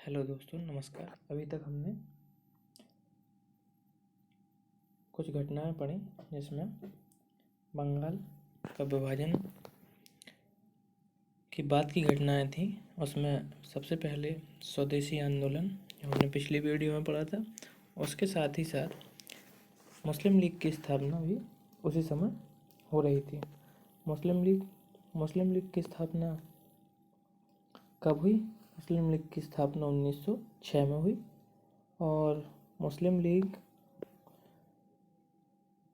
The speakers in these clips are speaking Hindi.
हेलो दोस्तों, नमस्कार। अभी तक हमने कुछ घटनाएं पढ़ी जिसमें बंगाल का विभाजन की बात की घटनाएं थी। उसमें सबसे पहले स्वदेशी आंदोलन जो हमने पिछली वीडियो में पढ़ा था, उसके साथ ही साथ मुस्लिम लीग की स्थापना भी उसी समय हो रही थी। मुस्लिम लीग की स्थापना कब हुई? मुस्लिम लीग की स्थापना 1906 में हुई। और मुस्लिम लीग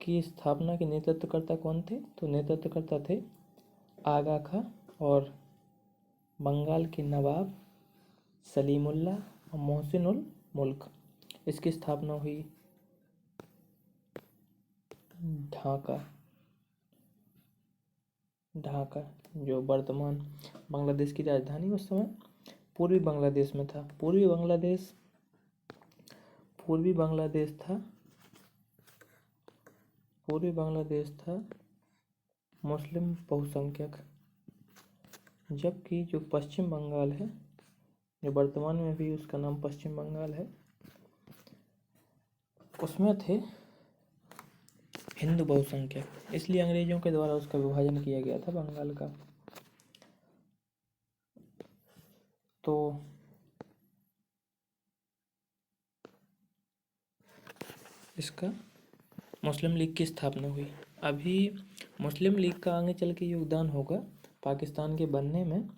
की स्थापना के नेतृत्वकर्ता कौन थे? तो नेतृत्वकर्ता थे आगा खां और बंगाल के नवाब सलीमुल्लाह और मोहसिन उल मुल्क। इसकी स्थापना हुई ढाका, जो वर्तमान बांग्लादेश की राजधानी उस समय पूर्वी बांग्लादेश में था। पूर्वी बांग्लादेश था मुस्लिम बहुसंख्यक, जबकि जो पश्चिम बंगाल है, जो वर्तमान में भी उसका नाम पश्चिम बंगाल है, उसमें थे हिंदू बहुसंख्यक। इसलिए अंग्रेजों के द्वारा उसका विभाजन किया गया था बंगाल का। तो इसका मुस्लिम लीग की स्थापना हुई। अभी मुस्लिम लीग का आगे चल के योगदान होगा पाकिस्तान के बनने में।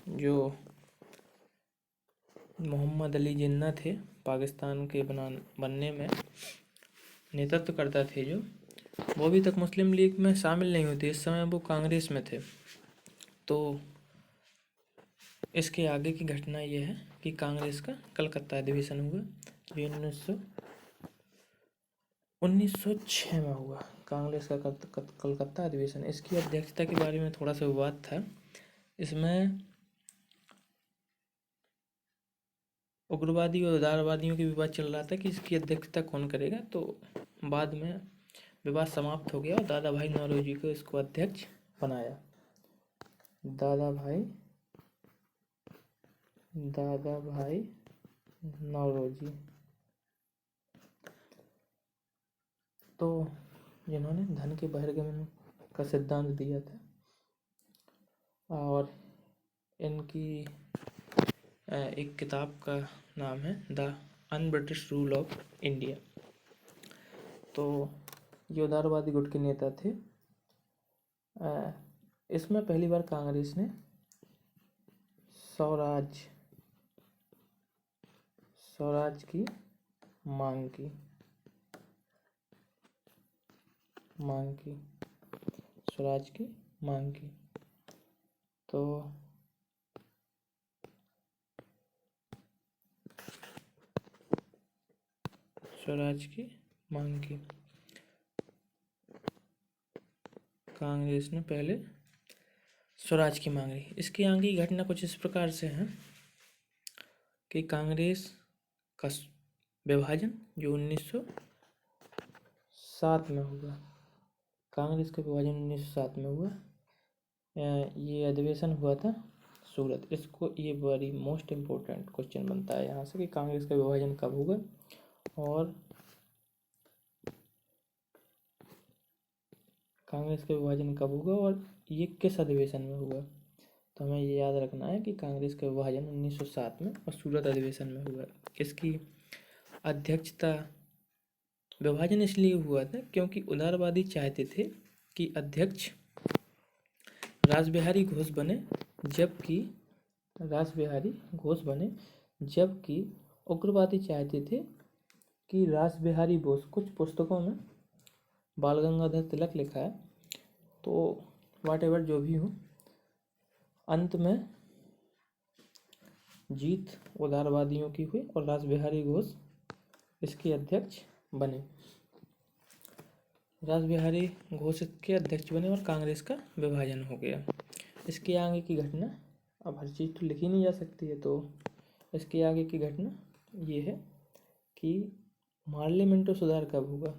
जो मोहम्मद अली जिन्ना थे, पाकिस्तान के बनने में नेतृत्व करता थे, जो वो अभी तक मुस्लिम लीग में शामिल नहीं होते। इस समय वो कांग्रेस में थे। तो इसके आगे की घटना यह है कि कांग्रेस का कलकत्ता अधिवेशन हुआ, जो 1906 में हुआ। कांग्रेस का कलकत्ता अधिवेशन। इसकी अध्यक्षता के बारे में थोड़ा सा विवाद था। इसमें उग्रवादी और उदारवादियों की विवाद चल रहा था कि इसकी अध्यक्षता कौन करेगा। तो बाद में विवाद समाप्त हो गया और दादा भाई नौरोजी को इसको अध्यक्ष बनाया। दादा भाई नौरोजी, तो जिन्होंने धन के बहिर्गमन का सिद्धांत दिया था। और इनकी एक किताब का नाम है the un-British rule of India. तो ये उदारवादी गुट के नेता थे। इसमें पहली बार कांग्रेस ने स्वराज की मांग की। स्वराज की मांग की। तो स्वराज की मांग की कांग्रेस ने पहले स्वराज की मांग रही। इसकी आगे की घटना कुछ इस प्रकार से है कि कांग्रेस का विभाजन जो 1907 में हुआ। कांग्रेस का विभाजन 1907 में हुआ। ये अधिवेशन हुआ था सूरत। इसको ये बड़ी मोस्ट इम्पोर्टेंट क्वेश्चन बनता है यहाँ से कि कांग्रेस का विभाजन कब हुआ और ये किस अधिवेशन में हुआ। तो हमें ये याद रखना है कि कांग्रेस का विभाजन 1907 में और सूरत अधिवेशन में हुआ। इसकी अध्यक्षता विभाजन इसलिए हुआ था क्योंकि उदारवादी चाहते थे कि अध्यक्ष रासबिहारी घोष बने, जबकि उग्रवादी चाहते थे कि रासबिहारी बोस। कुछ पुस्तकों में बाल गंगाधर तिलक लिखा है। तो वाट एवर जो भी हो, अंत में जीत उदारवादियों की हुई और रासबिहारी घोष इसके अध्यक्ष बने। रासबिहारी घोष के अध्यक्ष बने और कांग्रेस का विभाजन हो गया। इसके आगे की घटना, अब हर चीज़ तो लिखी नहीं जा सकती है, तो इसके आगे की घटना ये है कि मार्ले मिंटो सुधार कब हुआ।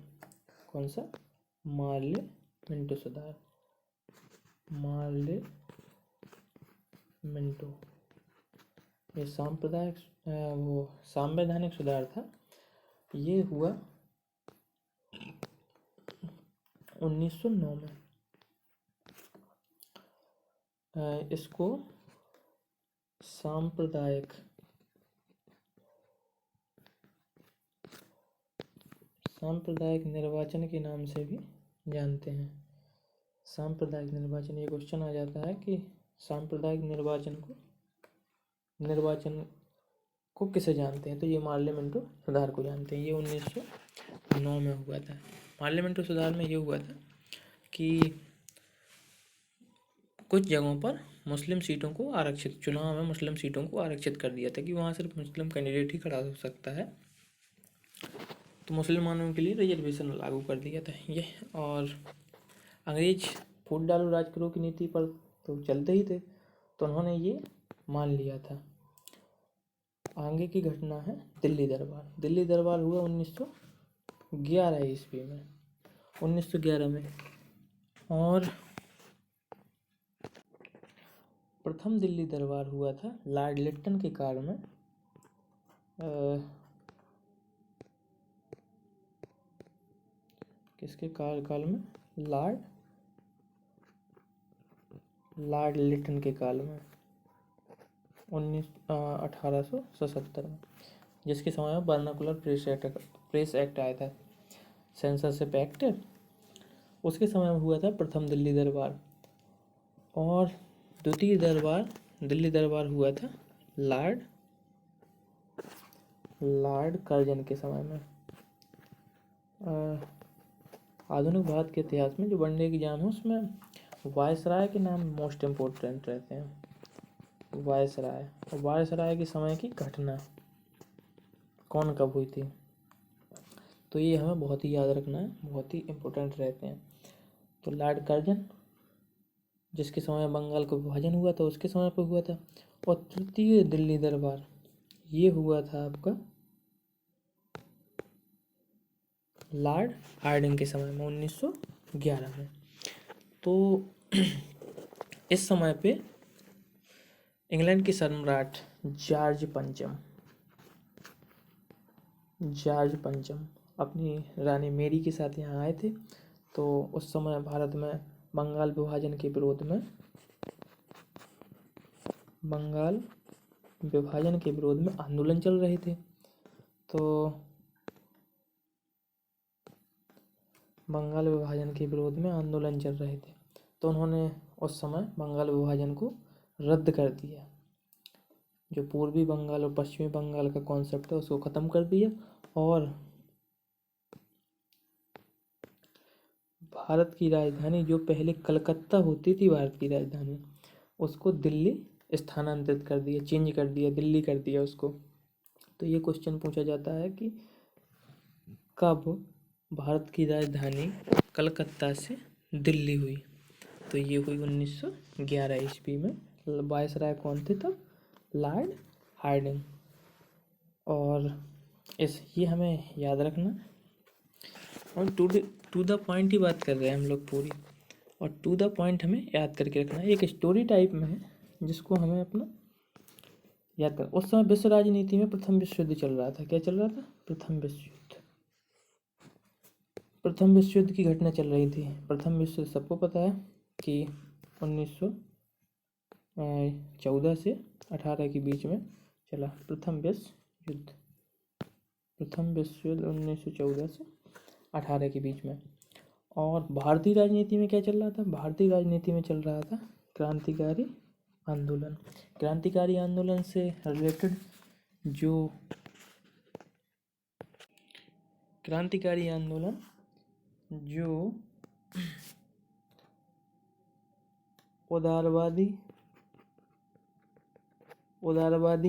कौन सा? मार्ले मिंटो सुधार। ये सांप्रदायिक वो संवैधानिक सुधार था, ये हुआ 1909 में। इसको सांप्रदायिक निर्वाचन के नाम से भी जानते हैं। सांप्रदायिक निर्वाचन, ये क्वेश्चन आ जाता है कि सांप्रदायिक निर्वाचन को किसे जानते हैं, तो ये पार्लियामेंट्री सुधार को जानते हैं। ये 1909 में हुआ था। पार्लियामेंट्री सुधार में ये हुआ था कि कुछ जगहों पर मुस्लिम सीटों को आरक्षित, चुनाव में मुस्लिम सीटों को आरक्षित कर दिया था कि वहाँ सिर्फ मुस्लिम कैंडिडेट ही खड़ा हो सकता है, तो मुसलमानों के लिए रिजर्वेशन लागू कर दिया था ये। और अंग्रेज फूट डालो राज करो की नीति पर तो चलते ही थे, तो उन्होंने ये मान लिया था। आगे की घटना है दिल्ली दरबार। दिल्ली दरबार हुआ 1911 ईस्वी में, 1911 में। और प्रथम दिल्ली दरबार हुआ था लॉर्ड लिट्टन के काल में। किसके काल में? लॉर्ड लिट्टन के काल में 1877 में, जिसके समय में वर्नाकुलर प्रेस एक्ट आया था, सेंसरशिप एक्ट, उसके समय में हुआ था प्रथम दिल्ली दरबार। और द्वितीय दिल्ली दरबार हुआ था लॉर्ड कर्जन के समय में। आधुनिक भारत के इतिहास में जो वनडे एग्जाम है उसमें वायसराय के नाम मोस्ट इम्पोर्टेंट रहते हैं। वायसराय के समय की घटना कौन कब हुई थी, तो ये हमें बहुत ही याद रखना है, बहुत ही इम्पोर्टेंट रहते हैं। तो लॉर्ड कर्जन, जिसके समय बंगाल का विभाजन हुआ था, उसके समय पर हुआ था। और तृतीय दिल्ली दरबार ये हुआ था आपका लॉर्ड हार्डिंग के समय में 1911 में। तो इस समय पे इंग्लैंड के सम्राट जॉर्ज पंचम अपनी रानी मेरी के साथ यहाँ आए थे। तो उस समय भारत में बंगाल विभाजन के विरोध में आंदोलन चल रहे थे। तो बंगाल विभाजन के विरोध में आंदोलन चल रहे थे, तो उन्होंने उस समय बंगाल विभाजन को रद्द कर दिया। जो पूर्वी बंगाल और पश्चिमी बंगाल का कॉन्सेप्ट है उसको ख़त्म कर दिया, और भारत की राजधानी जो पहले कलकत्ता होती थी, भारत की राजधानी, उसको दिल्ली स्थानांतरित कर दिया, चेंज कर दिया, दिल्ली कर दिया उसको। तो ये क्वेश्चन पूछा जाता है कि कब भारत की राजधानी कलकत्ता से दिल्ली हुई, तो ये हुई 1911 ईस्वी में। वायसराय कौन थे तब? Lord Hardinge. और ये हमें याद रखना, और टू द पॉइंट ही बात कर रहे हैं हम लोग पूरी, और टू द पॉइंट हमें याद करके रखना है। एक स्टोरी टाइप में है जिसको हमें अपना याद कर। उस समय विश्व राजनीति में प्रथम विश्व युद्ध चल रहा था। क्या चल रहा था? प्रथम विश्व युद्ध की घटना चल रही थी। प्रथम विश्व युद्ध सबको पता है कि 1914 से 18 के बीच में चला। प्रथम विश्व युद्ध 1914 से 18 के बीच में। और भारतीय राजनीति में क्या चल रहा था? भारतीय राजनीति में चल रहा था क्रांतिकारी आंदोलन। क्रांतिकारी आंदोलन से रिलेटेड जो क्रांतिकारी आंदोलन जो उदारवादी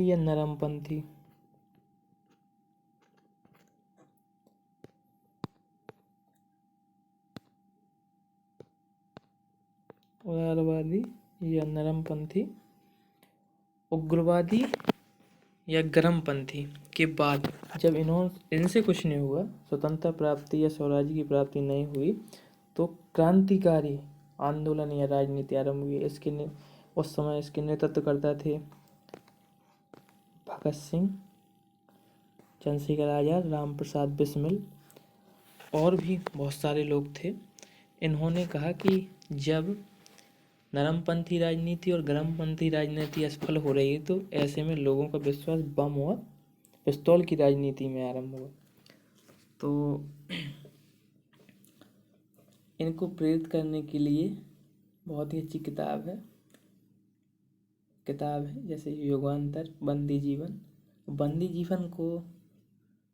या नरमपंथी उग्रवादी या गर्मपंथी के बाद जब इनसे कुछ नहीं हुआ, स्वतंत्रता प्राप्ति या स्वराज्य की प्राप्ति नहीं हुई, तो क्रांतिकारी आंदोलन या राजनीति आरंभ हुई। उस समय इसके नेतृत्व करता थे भगत सिंह, चंद्रशेखर आज़ाद, राम प्रसाद बिस्मिल और भी बहुत सारे लोग थे। इन्होंने कहा कि जब नरमपंथी राजनीति और गर्मपंथी राजनीति असफल हो रही है तो ऐसे में लोगों का विश्वास बम और पिस्तौल की राजनीति में आरंभ हुआ। तो इनको प्रेरित करने के लिए बहुत ही अच्छी किताब है जैसे युगांतर, बंदी जीवन को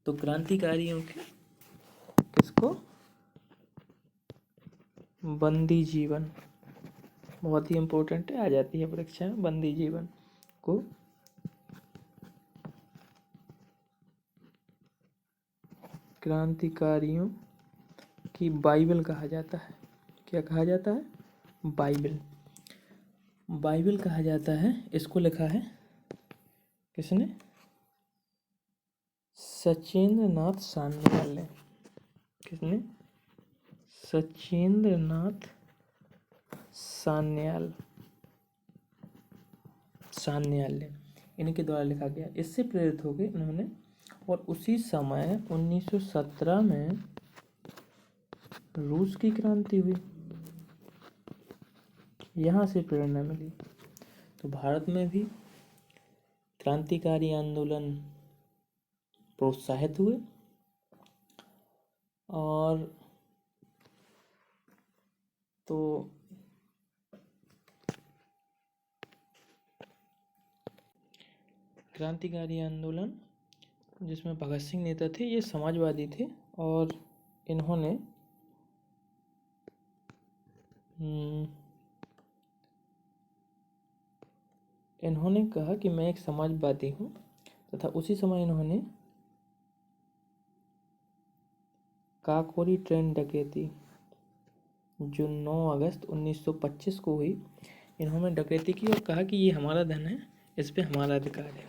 तो क्रांतिकारियों के किसको, बंदी जीवन बहुत ही इम्पोर्टेंट है, आ जाती है परीक्षा में। बंदी जीवन को क्रांतिकारियों की बाइबल कहा जाता है। क्या कहा जाता है? बाइबल कहा जाता है। इसको लिखा है किसने? सचिंद्र नाथ सान्याल ने। किसने? सचिंद्र नाथ सान्याल ने इनके द्वारा लिखा गया। इससे प्रेरित होकर इन्होंने, और उसी समय 1917 में रूस की क्रांति हुई, यहाँ से प्रेरणा मिली। तो भारत में भी क्रांतिकारी आंदोलन प्रोत्साहित हुए और तो क्रांतिकारी आंदोलन जिसमें भगत सिंह नेता थे, ये समाजवादी थे और इन्होंने कहा कि मैं एक समाजवादी हूँ, तथा उसी समय इन्होंने काकोरी ट्रेन डकैती जो 9 अगस्त 1925 को हुई, इन्होंने डकैती की और कहा कि ये हमारा धन है, इस पे हमारा अधिकार है।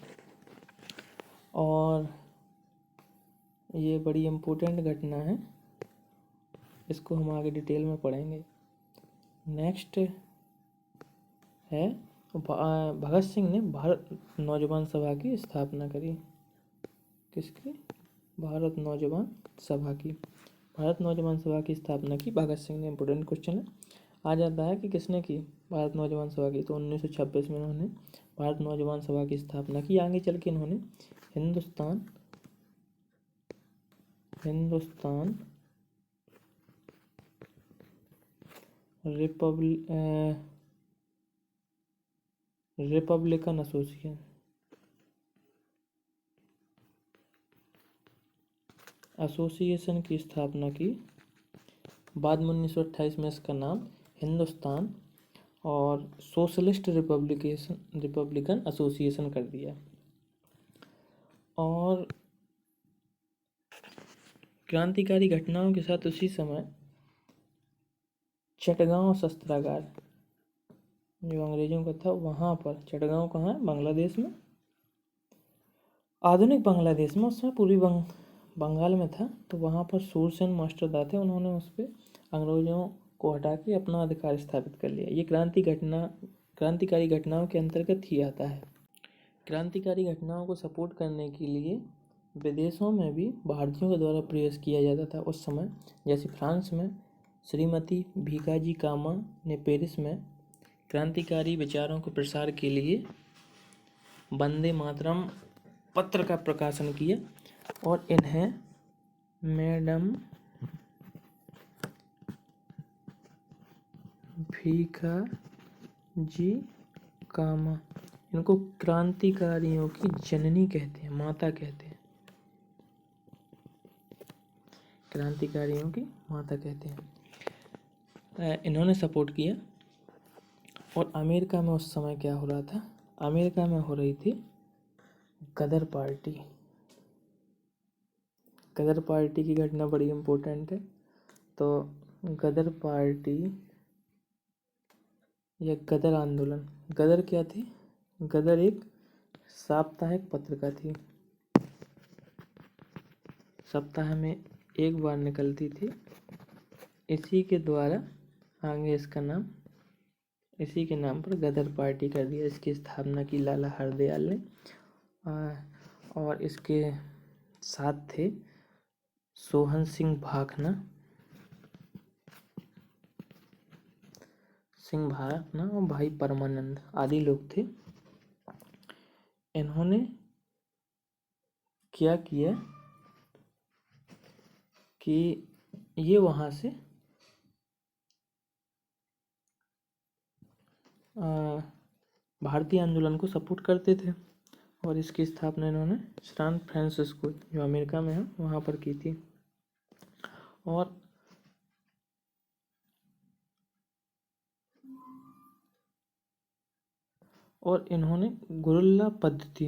और ये बड़ी इम्पोर्टेंट घटना है, इसको हम आगे डिटेल में पढ़ेंगे। नेक्स्ट है भगत सिंह ने भारत नौजवान सभा की स्थापना करी। किसकी? भारत नौजवान सभा की स्थापना की भगत सिंह ने। इम्पोर्टेंट क्वेश्चन है, आ जाता है कि किसने की भारत नौजवान सभा की। तो 1926 में इन्होंने भारत नौजवान सभा की स्थापना की। आगे चल के इन्होंने हिंदुस्तान रिपब्लिकन एसोसिएशन की स्थापना की। बाद में 1928 में इसका नाम हिंदुस्तान और सोशलिस्ट रिपब्लिकन एसोसिएशन कर दिया। और क्रांतिकारी घटनाओं के साथ उसी समय चटगांव शस्त्रागार जो अंग्रेजों का था, वहाँ पर, चटगांव कहाँ है? बांग्लादेश में, आधुनिक बांग्लादेश में, उसमें पूर्वी बंगाल में था। तो वहाँ पर सूरसेन मास्टर थे, उन्होंने उस पर अंग्रेजों को हटा के अपना अधिकार स्थापित कर लिया। ये क्रांतिकारी घटनाओं के अंतर्गत ही आता है। क्रांतिकारी घटनाओं को सपोर्ट करने के लिए विदेशों में भी भारतीयों के द्वारा प्रयास किया जाता था उस समय। जैसे फ्रांस में श्रीमती भीकाजी कामा ने पेरिस में क्रांतिकारी विचारों के प्रसार के लिए वंदे मातरम पत्र का प्रकाशन किया और इन्हें मैडम भीकाजी कामा, इनको क्रांतिकारियों की जननी कहते हैं, माता कहते हैं, क्रांतिकारियों की माता कहते हैं। इन्होंने सपोर्ट किया। और अमेरिका में उस समय क्या हो रहा था? अमेरिका में हो रही थी गदर पार्टी। गदर पार्टी की घटना बड़ी इम्पोर्टेंट है। तो गदर पार्टी या गदर आंदोलन, गदर क्या थी? गदर एक साप्ताहिक पत्रिका थी, सप्ताह में एक बार निकलती थी। इसी के द्वारा आगे इसका नाम, इसी के नाम पर गदर पार्टी कर दिया। इसकी स्थापना की लाला हरदयाल ने और इसके साथ थे सोहन सिंह भाखना और भाई परमानंद आदि लोग थे। इन्होंने क्या किया कि ये वहाँ से भारतीय आंदोलन को सपोर्ट करते थे और इसकी स्थापना इन्होंने सैन फ्रांसिस्को जो अमेरिका में है वहाँ पर की थी। और इन्होंने गुरिल्ला पद्धति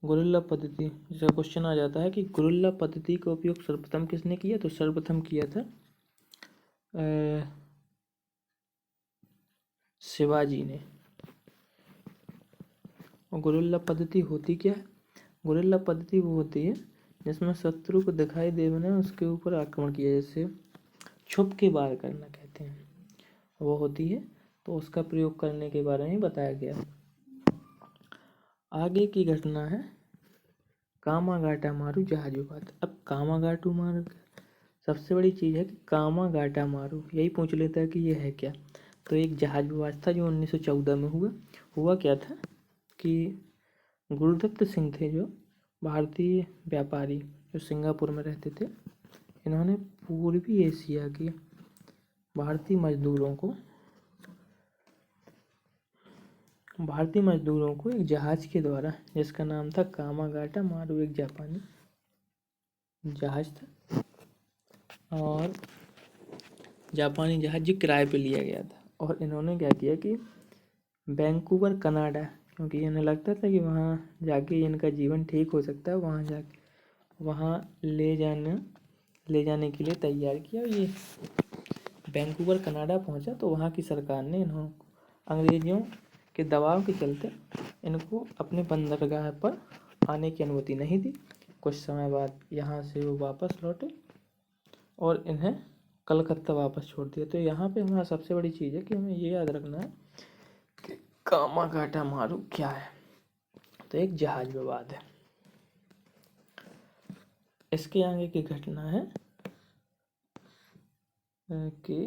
जैसा क्वेश्चन आ जाता है कि गुरिल्ला पद्धति का उपयोग सर्वप्रथम किसने किया, तो सर्वप्रथम किया था शिवाजी ने। और गुरिल्ला पद्धति होती क्या है? गुरिल्ला पद्धति वो होती है जिसमें शत्रु को दिखाई दे बिना उसके ऊपर आक्रमण किया, जैसे छुप के वार करना कहते हैं, वो होती है। तो उसका प्रयोग करने के बारे में बताया गया। आगे की घटना है कामागाटा मारू जहाज विवाद। अब कामागाटू मारू सबसे बड़ी चीज़ है कि कामागाटा मारू, यही पूछ लेता है कि ये है क्या। तो एक जहाज विवाद था जो 1914 में हुआ क्या था कि गुरुदत्त सिंह थे जो भारतीय व्यापारी जो सिंगापुर में रहते थे। इन्होंने पूर्वी एशिया के भारतीय मजदूरों को एक जहाज के द्वारा, जिसका नाम था कामागाटा मारू, एक जापानी जहाज था और जापानी जहाज जो किराए पे लिया गया था। और इन्होंने क्या किया कि वैंकूवर कनाडा, क्योंकि इन्हें लगता था कि वहाँ जाके इनका जीवन ठीक हो सकता है, वहाँ ले जाने के लिए तैयार किया। ये वैंकूवर कनाडा पहुँचा तो वहाँ की सरकार ने अंग्रेजों के दबाव के चलते इनको अपने बंदरगाह पर आने की अनुमति नहीं दी। कुछ समय बाद यहाँ से वो वापस लौटे और इन्हें कलकत्ता वापस छोड़ दिया। तो यहाँ पे हमारा सबसे बड़ी चीज़ है कि हमें ये याद रखना है कि कामागाटा मारू क्या है। तो एक जहाज विवाद है। इसके आगे की घटना है कि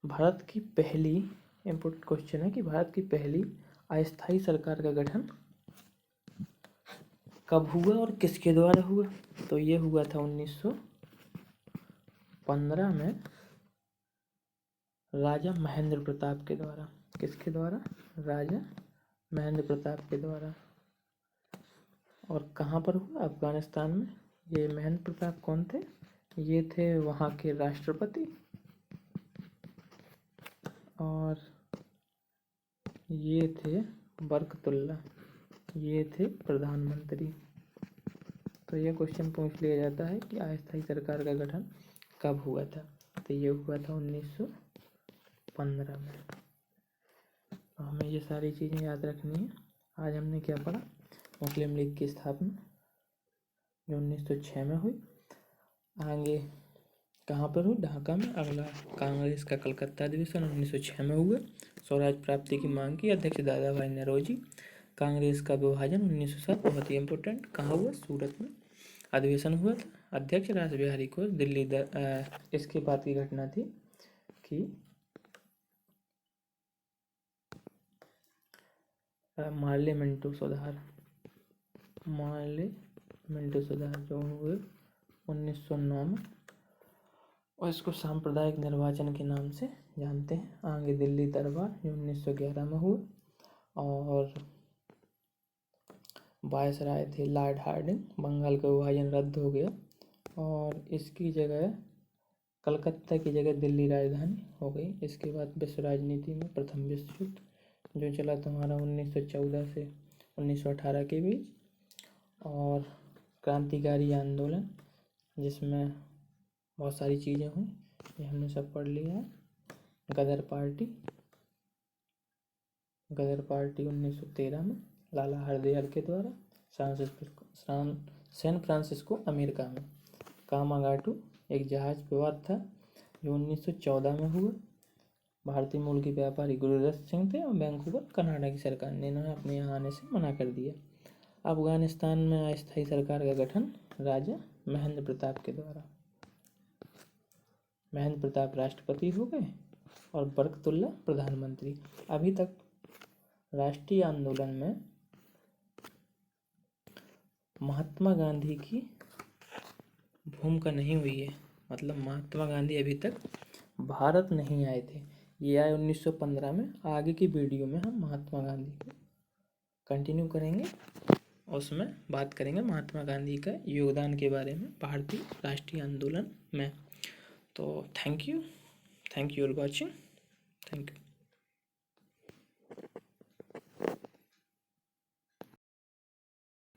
भारत की पहली इम्पोर्टेंट क्वेश्चन है कि भारत की पहली अस्थायी सरकार का गठन कब हुआ और किसके द्वारा हुआ। तो ये हुआ था 1915 में राजा महेंद्र प्रताप के द्वारा। किसके द्वारा? राजा महेंद्र प्रताप के द्वारा। और कहाँ पर हुआ? अफगानिस्तान में। ये महेंद्र प्रताप कौन थे? ये थे वहाँ के राष्ट्रपति और ये थे बरकतुल्ला, ये थे प्रधानमंत्री। तो ये क्वेश्चन पूछ लिया जाता है कि अस्थायी सरकार का गठन कब हुआ था। तो ये हुआ था 1915 में। तो हमें ये सारी चीज़ें याद रखनी है। आज हमने क्या पढ़ा? मुस्लिम लीग की स्थापना जो 1906 में हुई। आगे कहाँ पर हुई? ढाका में। अगला कांग्रेस का कलकत्ता अधिवेशन 1906 में हुआ। स्वराज प्राप्ति की मांग की, अध्यक्ष दादा भाई नौरोजी। कांग्रेस का विभाजन 1907, बहुत ही इम्पोर्टेंट। कहाँ हुआ? सूरत में अधिवेशन हुआ था। अध्यक्ष रास बिहारी को दिल्ली इसके बाद की घटना थी कि मार्ले मिंटो सुधार जो हुए 1909 में, और इसको सांप्रदायिक निर्वाचन के नाम से जानते हैं। आगे दिल्ली दरबार जो 1911 में हुआ और वायसराय थे लॉर्ड हार्डिंग। बंगाल का विभाजन रद्द हो गया और इसकी जगह कलकत्ता की जगह दिल्ली राजधानी हो गई। इसके बाद विश्व राजनीति में प्रथम विश्व युद्ध जो चला था हमारा 1914 से 1918 के बीच, और क्रांतिकारी आंदोलन जिसमें बहुत सारी चीज़ें हुई, ये हमने सब पढ़ लिया है। गदर पार्टी 1913 में लाला हरदयाल के द्वारा सैन फ्रांसिस्को अमेरिका में। कामागाटू एक जहाज विवाद था जो 1914 में हुआ। भारतीय मूल के व्यापारी गुरुदत्त सिंह थे और वैंकूवर कनाडा की सरकार ने इन्हें अपने यहाँ आने से मना कर दिया। अफगानिस्तान में अस्थायी सरकार का गठन राजा महेंद्र प्रताप के द्वारा। महेंद्र प्रताप राष्ट्रपति हो गए और बरकतुल्ला प्रधानमंत्री। अभी तक राष्ट्रीय आंदोलन में महात्मा गांधी की भूमिका नहीं हुई है, मतलब महात्मा गांधी अभी तक भारत नहीं आए थे। ये आए 1915 में। आगे की वीडियो में हम महात्मा गांधी को कंटिन्यू करेंगे, उसमें बात करेंगे महात्मा गांधी का योगदान के बारे में भारतीय राष्ट्रीय आंदोलन में। तो thank you for watching. Thank you.